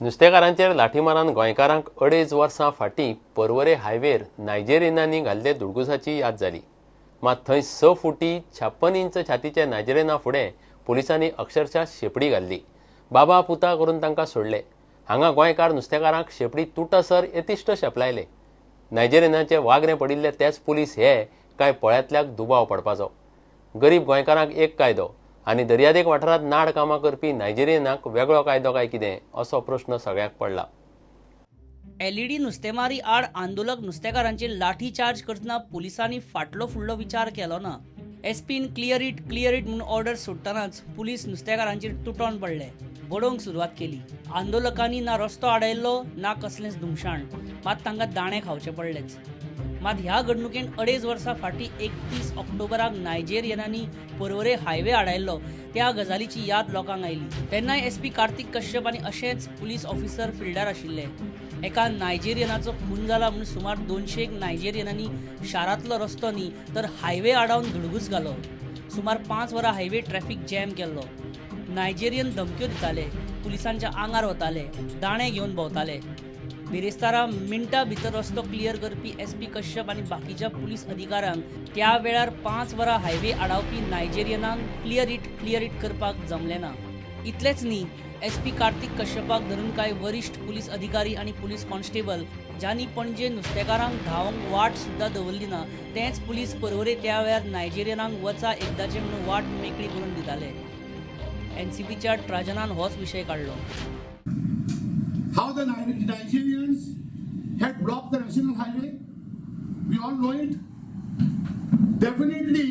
नुस्तेकारांचेर लाठीमारान गोंयकारांक 2.5 वर्सां फाटीं पर्वरे हायवेर नायजेरियनांनी घाल्ले दुडगुसाची याद जाली। मात थंय 6 फुटी 56 इंच छातीचे नायजेरियना फुडें पुलिसांनी अक्षरशः शेपडी घाल्ली। बाबा पुता करून तांकां सोडले। हांगा गोंयकार नुस्तेकारांक शेपडी तुटसर येतिश्ट शेपलायले। नायजेरियनाचे वागणे पडिल्ले तेच पुलीस हे काय पळ्यातल्याक दुबाव पडपाचो। गरीब गोंयकारांक एक कायदो आनी दर्यादेग वाठारांत नाड कामां करपी नायजेरियनाक वेगळो कायदो काय कितें असो प्रश्न सगळ्याक पडला। एलईडी नुस्तेमारी आड आंदोलक नुस्तेकारांचेर लाठी चार्ज करतना पुलिसांनी फाटलो फुडलो विचार केलो ना। एसपीन क्लियर इट म्हणून ऑर्डर सोडटनाच पुलीस नुस्तेकारांचेर तुटोन पडले, बडोवंक सुरवात केली। आंदोलकांनी ना रस्तो आडायल्लो ना कसलेंच धुमशाण, मात तांकां दाणे खावचे पडलेच। मात ह्या घडणुकेन 2.5 वर्सां फाटीं 31 ऑक्टोबराक नायजेरियनांनी पर्वरे हायवे आडायल्लो त्या गजालीची याद लोकांक आयली। तेन्नाय एसपी कार्तिक कश्यप आनी अशेंच पुलीस ऑफिसर फिल्डार आशिल्ले। एका नायजेरियनाचो खून जाला म्हणून सुमार 200 नायजेरियनांनी शारांतलो रस्तो न्ही तर हायवे आडावन धुडगूस घालो। सुमार 5 वरां हायवे ट्रॅफिक जॅम केल्लो। नायजेरियन धमक्यो दिताले, पुलिसांच्या आंगार वताले, दाणे घेवन भोंवताले। बिरेस्तारा मिनटां भितर रस्तो क्लियर करपी एसपी कश्यप आनी बाकीच्या पुलीस अधिकाऱ्यांक त्या वेळार 5 वरां हायवे आडावपी नायजेरियनांक क्लियर इट करपाक जमलें ना। इतलेंच न्ही, एसपी कार्तिक कश्यपाक धरून कांय वरिश्ठ पुलीस अधिकारी आनी पुलीस कॉन्स्टेबल ज्यांनी पणजे नुस्तेकारांक धांवंक वाट सुद्दां दवरली ना, तेच पुलीस पर्वरे त्या वेळार नायजेरियनांक वचा एकदाचे म्हणून वाट मेकळी करून दिताले। एनसीपीच्या ट्राजनान होच विशय काढलो। How the Nigerians had blocked the national highway, we all know it. Definitely,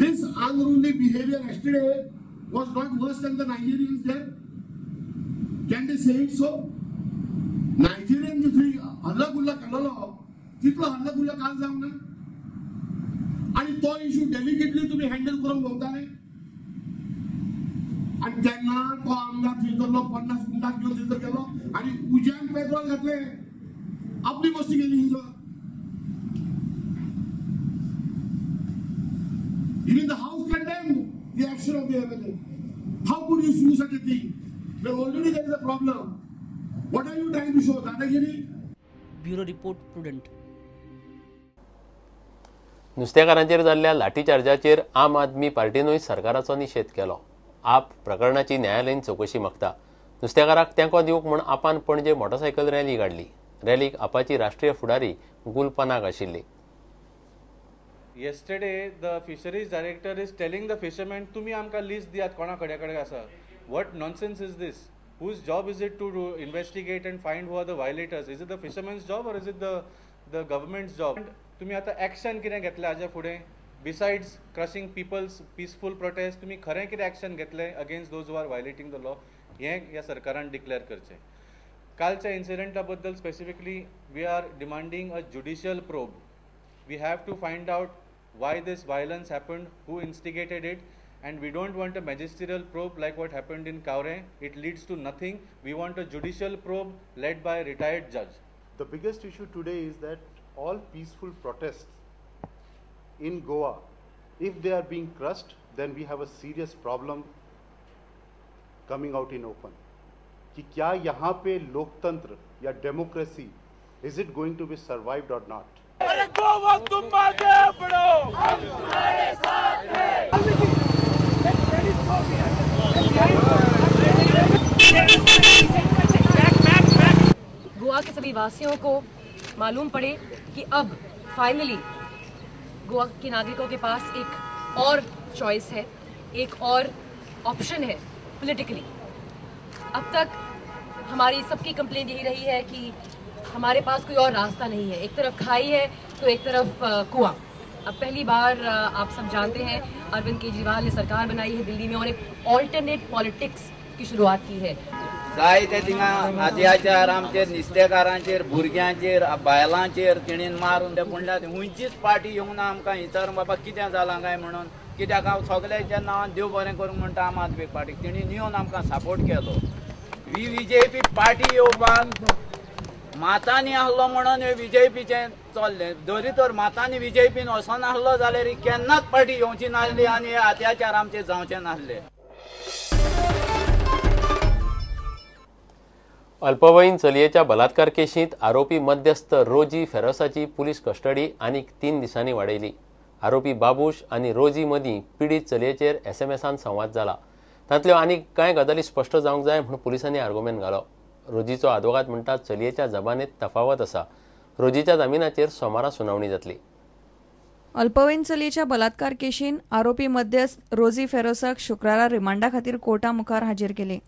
this unruly behavior yesterday was not worse than the Nigerians there. Can they say it so? Nigerian जिथली हल्ला गुल्ला केलेलो तितलो हल्ला गुल्ला काल जावंक ना आणि तो इशू डेलिकेटली तुम्ही हँडल करून भोवताले आणि त्यांना तो आमदार थंयसरलो 50 गुंडाक घेवन थंयसर गेलो आणि उज्यान पेट्रोल घातले, आपली मस्ती केली थंयसर। Even the house condemned the action of the MLA. How could you do such a thing? Well, already there is a problem. What are you trying to show? Dadagiri? Bureau report Prudent. नुस्तेकारांचेर जाल्ल्या लाठीचार्जाचेर आम आदमी पार्टीनूय सरकाराचो निशेध केलो। आप प्रकरणाची न्यायालयीन चौकशी मागता। नुस्तेकाराक तेंको दिवंक म्हूण आपान पणजे मोटरसायकल रॅली काडली। रॅलीक आपाची राष्ट्रीय फुडारी गुलपनाग आशिल्ली। Yesterday, the fisheries director is telling the fishermen, "Tumi amka list diyat kona kade asa." What nonsense is this? Whose job is it to investigate and find who are the violators? Is it the fisherman's job or is it the government's job? Tumi ata action कितें घेतले हाजे फुडें? Besides crushing people's peaceful protest, तुम्ही खरें कितें action घेतले against those who are violating the law? हें ह्या सरकारान डिक्लेअर करचें। कालच्या इन्सिडेंटा बद्दल specifically we are demanding a judicial probe. We have to find out why this violence happened, who instigated it, and we don't want a magisterial probe like what happened in Kaure. It leads to nothing. We want a judicial probe led by a retired judge. The biggest issue today is that all peaceful protests in Goa, if they are being crushed, then we have a serious problem coming out in open. कि क्या यहाँ पे लोकतंत्र या democracy is it going to be survived or not? Goa तुम आगे बढ़ो, हम तुम्हारे साथ हैं। गोवा के सभी वासियों को मालूम पड़े कि अब फाइनली गोवा के नागरिकों के पास एक और चॉइस है, एक और ऑप्शन है पॉलिटिकली। अब तक हमारी सबकी कंप्लेंट यही रही है कि हमारे पास कोई और रास्ता नहीं है, एक तरफ खाई है तो एक तरफ कुआं। अब पहली बार आप सब जानते हैं अरविंद केजरीवाल ने सरकार बनाई है दिल्ली में और एक ऑल्टरनेट पॉलिटिक्स की शुरुआत की है। जायते थिंगा अत्याचार आमचेर नुस्तेकारांचेर भुरग्यांचेर बायलांचेर तेणीन मारून ते पुणल्या खंयचीच पार्टी येवंक ना आमकां विचारून बाबा कितें जालां काय म्हणून। कित्याक हांव सगळ्यांच्या नांवान देव बरें करूंक म्हणटा आम आदमी पार्टीक, तेणीन येवन आमकां सपोर्ट केलो। बीजेपी पार्टी येवपाक मातांनी आहलो म्हणून बीजेपीचें चल्लें, जरी तर मातांनी बीजेपीन वचोन आहलो जाल्यार केन्नाच पार्टी येवची नासली आनी हे अत्याचार आमचे जावचे नासले। अल्पवयीन चलयेच्या बलात्कार केशींत आरोपी मध्यस्थ रोजी फेरोसाची पुलीस कस्टडी आनीक 3 दिसांनी वाडयली. आरोपी बाबूश आनी रोजी मदीं पीडित चलयेचेर एसएमएसान संवाद जाला. तांतल्यो आनीक कांय गजाली स्पश्ट जावंक जाय म्हूण पुलिसांनी आर्ग्युमेंट घालो. रोजीचो आदवोगाद म्हणटा चलयेच्या जबानेत तफावत आसा. रोजीच्या जामिनाचेर सोमारा सुनावणी जातली. अल्पवयीन चलयेच्या बलात्कार केशीन आरोपी मध्यस्थ रोजी फेरोसाक शुक्रारा रिमांडा खातीर कोर्टा मुखार हाजीर केले.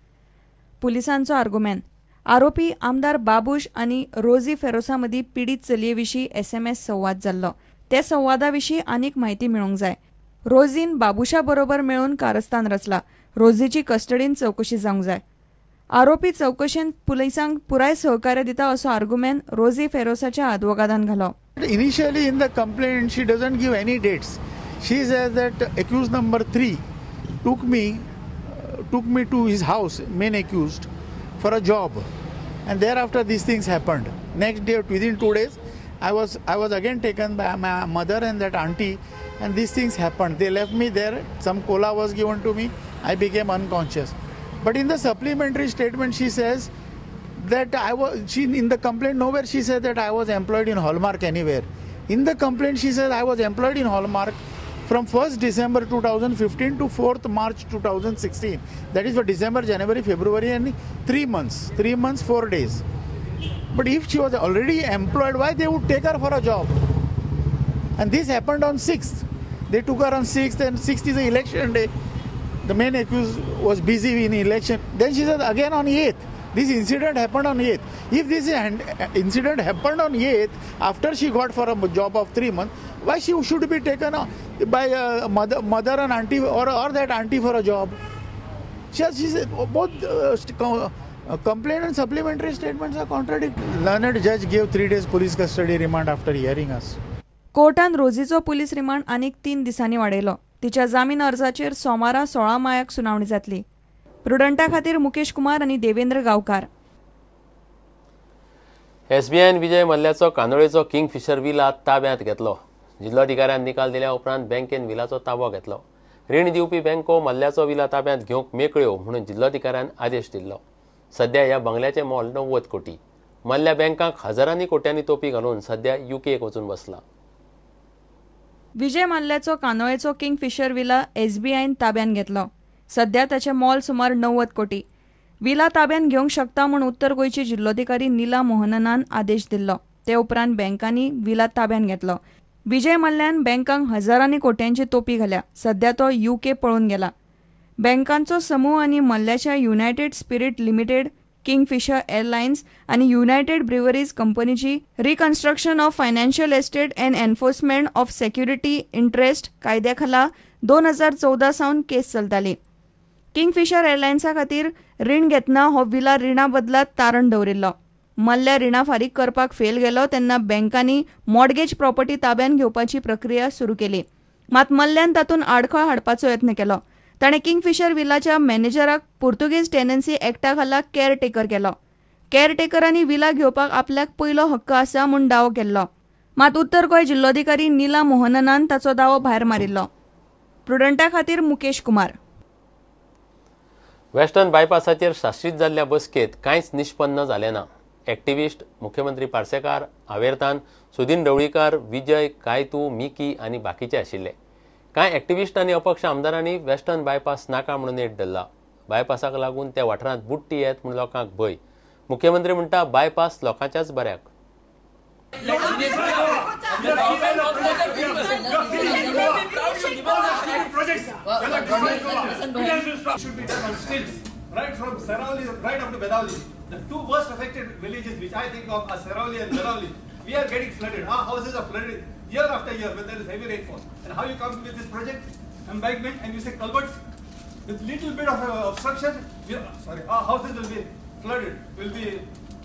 पुलिसांचो आर्ग्युमेंट आरोपी आमदार बाबूश आनी रोजी फेरोसा मदीं पीडित चलये एसएमएस संवाद जाल्लो. त्या संवादा विशीं आनीक म्हायती मेळोवंक जाय. रोजीन बाबुशा बरोबर मेळून कारस्थान रचला. रोजीची कस्टडीन चवकशी जावंक जाय. आरोपी चवकशेंत पुलिसांक पुराय सहकार्य दिता असो आर्ग्युमेंट रोजी फेरोसाच्या आदवोगादान घालो. Initially in the complaint she doesn't give any dates. She says that accused number 3 took me to his house, main accused, for a job, and thereafter these things happened. Next day, within 2 days, I was again taken by my mother and that auntie, and these things happened. They left me there. Some cola was given to me. I became unconscious. But in the supplementary statement, she says that in the complaint nowhere she said that I was employed in Hallmark anywhere. In the complaint she said I was employed in Hallmark from 1st December 2015 to 4th March 2016. That is for December, January, February and 3 months. 3 months, 4 days. But if she was already employed, why they would take her for a job? And this happened on 6th. They took her on 6th, and 6th is the election day. The main accused was busy in election. Then she said again on 8th. This incident happened on 8th. If this incident happened on 8th, after she got for a job of 3 months, why she should be taken by a mother and auntie or that auntie for a job? She said both complaint and supplementary statements are contradictory. Learned judge gave 3 days police custody remand after hearing us. कोर्टान रोजीचो police remand आनीक 3 दिसांनी वाडयलो. तिच्या जामीन अर्जाचेर सोमारा 16 मायाक सुनावणी जातली. प्रुडंटा खातीर मुकेश कुमार आनी देवेंद्र गांवकार. एसबीआयन विजय मल्ल्याचो कांदोळेचो किंगफिशर विला ताब्यांत घेतलो. जिल्लोधिकाऱ्यान निकाल दिल्या उपरांत बँकेन विलाचो ताबो घेतलो. रीण दिवपी बँको मल्ल्याचो विला ताब्यांत घेवंक मेकळ्यो म्हणून जिल्लोधिकाऱ्यान आदेश दिल्लो. सध्या ह्या बंगल्याचें मोल 90 कोटी. मल्ल्या बँकांक हजारांनी कोट्यांनी तोपी घालून सध्या युकेक वचून बसला. विजय मल्ल्याचो कांदोळेचो किंगफिशर विला एसबीआयन ताब्यांत घेतलो. सध्या ताचें मोल सुमार 90 कोटी. विला ताब्यांत घेवंक शकता म्हूण उत्तर गोंयची जिल्लोधिकारी नीला मोहननान आदेश दिल्लो. ते उपरांत बँकांनी विला ताब्यांत घेतलो. विजय मल्ल्यान बँकांक हजारांनी कोट्यांची तोपी घाल्या. सध्या तो युके पळून गेला. बँकांचो समूह आनी मल्ल्याच्या United spirit limited, Kingfisher airlines आनी युनायटेड ब्रिवरीज कंपनीची reconstruction of financial estate and enforcement of security interest कायद्या खाला 2014 सावन केस चलताली. किंगफिशर एअरलायन्सा खातीर रीण घेतना हो विला रिणा बदलात तारण दवरिल्लो. मल्ल्या रिणा फारीक करपाक फेल गेलो तेन्ना बँकांनी मॉर्गेज प्रॉपर्टी ताब्यात घेवपाची प्रक्रिया सुरू केली. मात मल्ल्यान तातूंत आडखळ हाडपाचो यत्न केलो. ताणें किंगफिशर विलाच्या मॅनेजराक पोर्तुगीज टेनन्सी एक्टा खाला केअरटेकर केलो. केअरटेकरांनी विला घेवपाक आपल्याक पयलो हक्क आसा म्हूण दावो केल्लो. मात उत्तर गोंय जिल्लोधिकारी नीला मोहननान ताचो दावो भायर मारिल्लो. प्रुडंटा खातीर मुकेश कुमार. वेस्टर्न बायपासाचेर शाश्रीत जाल्ल्या बसकेत कांयच निष्पन्न जालें ना. एक्टिव्हिस्ट मुख्यमंत्री पार्सेकार, आवेर्तान, सुदीन ढवळीकार, विजय, कायतू, मिकी आनी बाकीचे आशिल्ले. कांय एक्टिव्हिस्ट आनी अपक्ष आमदारांनी वेस्टर्न बायपास नाका म्हणून नेट धरला. बायपासाक लागून त्या वाठारांत बुट्टी येत म्हूण लोकांक भंय. मुख्यमंत्री म्हणटा बायपास लोकांच्याच बऱ्याक. Right from Sarauli right up to Bedauli, the two worst affected villages which I think of are Sarauli and Bedauli. We are getting flooded. Our houses are flooded year after year when there is heavy rainfall. And how you come with this project, embankment, and you say culverts with little bit of obstruction? Our houses will be flooded. Will be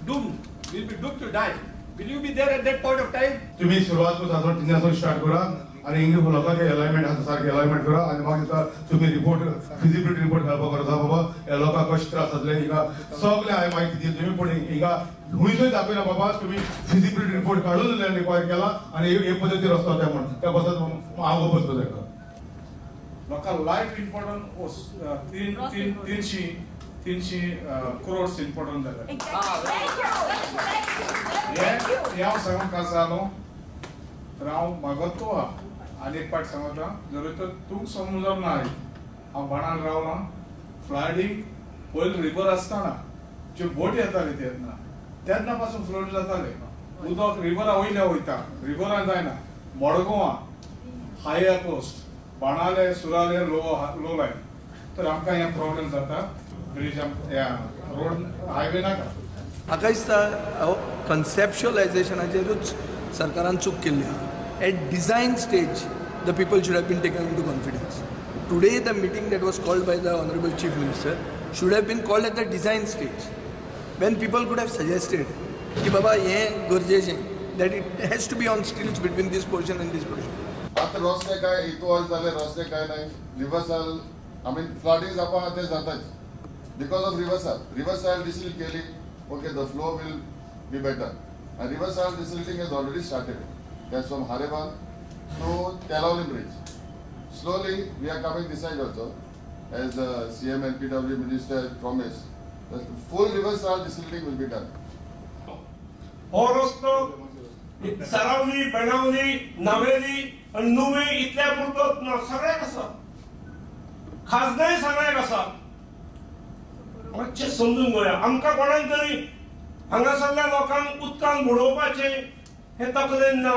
doomed. Will be doomed to die. Will you be there at that point of time? तुम्ही सुरुवात को साधारण 3 start करा आणि English लोकांचे alignment आता सारखे alignment करा आणि मग तुम्ही रिपोर्ट फिजिबिलिटी रिपोर्ट घालपा करता बाबा या लोकांक कशें त्रास जातले हिंगा सगळे हांवें म्हायती दिली. तुम्ही पण हिंगा हुंयसोय दाखयला बाबा तुम्ही फिजिबिलिटी रिपोर्ट काढून रिक्वायर केला आणि हे पद्दतीन रस्तो त्या म्हणून त्या बसत हांव बसलो ताका. म्हाका लायफ इम्पॉर्टंट 300 300 crores important जाले हे हांव सांगूंक आसालो तर हांव मागत तो आनी एक पाट सांगता जर तर तूं समजून ना हांव बाणान रावलां फ्लडिंग पयलीं रिवर आसतना ज्यो बोट येताले तेन्ना पासून फ्लड जाताले उदक रिवरा वयल्या वयता रिवरान जायना मडगांवां हायर कोस्ट बाणाले सुराले लो लायन तर आमकां हे प्रॉब्लेम जाता ब्रिज रोड हायवे नाका म्हाका दिसता कन्सेप्च्युअलायझेशनाचेरूच सरकारान चूक केल्ली आहा at design stage the people should have been taken into confidence today the meeting that was called by the honourable chief minister should have been called at the design stage when people could have suggested की बाबा हें गरजेचें that it has to be on stilts between these portion and these portion आता रस्ते काय इतवल जाले रस्ते काय नाही रिवर्सल फ्लडिंग जावपा ते जाताच बिकॉज ऑफ रिवर्सल डिसिल केली okay the flow will be better and riverside desilting has already started. That's from Hareban to Telavli Bridge. Slowly we are coming this side also, as the CM and PW Minister promised. The full riverside desilting will be done. हो रस्तो सरावली बेणावली नावेली आणि नुवे इतल्या पुरतो सगळ्याक आसा खासदाय सगळ्याक आसा मातशें समजून घेवया आमकां कोणाक तरी हांगासरल्या लोकांक उदकांत बुडोवपाचे हे तकलेन ना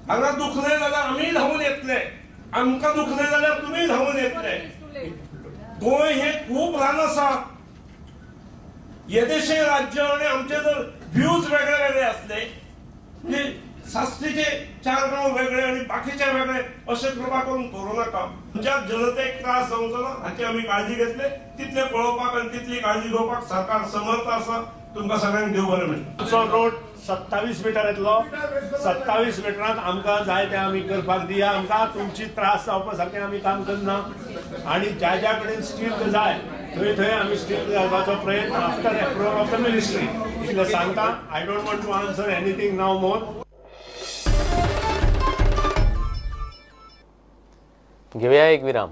हांगा दुखले जाल्यार आमी धांवून येतले आमकां दुखले जाल्यार तुमी धांवून येतले गोंय हे खूब ल्हान आसा येदेशे राज्य आणि आमचे जर व्ह्यूज वेगळे वेगळे असले म्हणजे साश्टीचे 4 गांव वेगळे आणि बाकीचे वेगळे अशे कृपा करून करूं नाका आमच्या जनतेक त्रास जावचो ना हाची आमी काळजी घेतले तितले पळोवपाक आणि तितली काळजी घेवपाक सरकार समर्थ आसा तुमकां सगळ्यांक देव बरें म्हणटा रोड 27 मीटर येतलो 27 मिटरांत आमकां जाय तें आमी करपाक दिया आमकां तुमची त्रास जावपा सारकें आमी काम करना आनी ज्या ज्या कडेन स्टील जाय थंय थंय आमी स्टील घालपाचो प्रयत्न after approval of the ministry इतलें सांगता I don't want to answer anything नाव मोर घेऊया एक विराम.